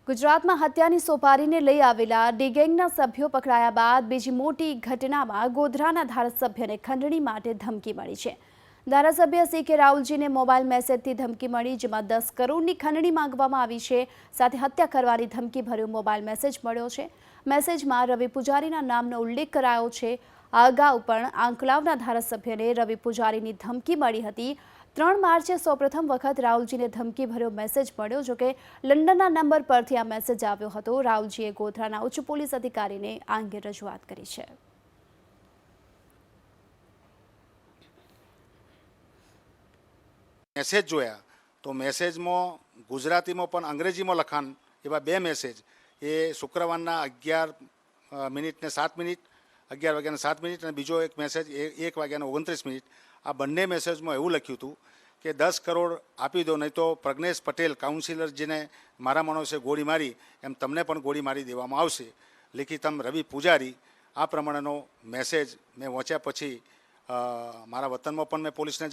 ગુજરાતમાં હત્યાની સોપારીને લઈ આવેલા ડી-ગેંગના સભ્યો પકડાયા બાદ બીજી મોટી ઘટનામાં ગોધરાના ધારાસભ્યને ખંડણી માટે ધમકી મળી છે। ધારાસભ્ય સી.કે. રાહુલજીને મોબાઈલ મેસેજથી ધમકી મળી, જેમાં 10 કરોડની ખંડણી માંગવામાં આવી છે। સાથે હત્યા કરવાની ધમકીભર્યો મોબાઈલ મેસેજ મળ્યો છે। મેસેજમાં રવિ પૂજારીના નામનો ઉલ્લેખ કરાયો છે। આ અગાઉ પણ આંકલાવના ધારાસભ્યને રવિ પૂજારીની ધમકી મળી હતી। 3 માર્ચે સૌપ્રથમ વખત રાહુલજીને ધમકીભર્યો મેસેજ મળ્યો, જોકે લંડનના નંબર પરથી આ મેસેજ આવ્યો હતો। રાહુલજીએ ગોધરાના ઉચ્ચ પોલીસ અધિકારીને આ અંગે રજૂઆત કરી છે। મેસેજ જોયા તો મેસેજમાં ગુજરાતીમાં પણ અંગ્રેજીમાં લખાણ એવા બે મેસેજ એ શુક્રવારના 11:07 11:07 અને બીજો એક મેસેજ 1:29 આ બંને મેસેજમાં એવું લખ્યું હતું કે 10 કરોડ આપી દો, નહીં તો પ્રજ્ઞેશ પટેલ કાઉન્સિલર જેને મારા માણસે ગોળી મારી એમ તમને પણ ગોળી મારી દેવામાં આવશે। લિખિતમ રવિ પૂજારી આ પ્રમાણેનો મેસેજ મેં વાંચ્યા પછી મારા વતનમાં પણ મેં પોલીસને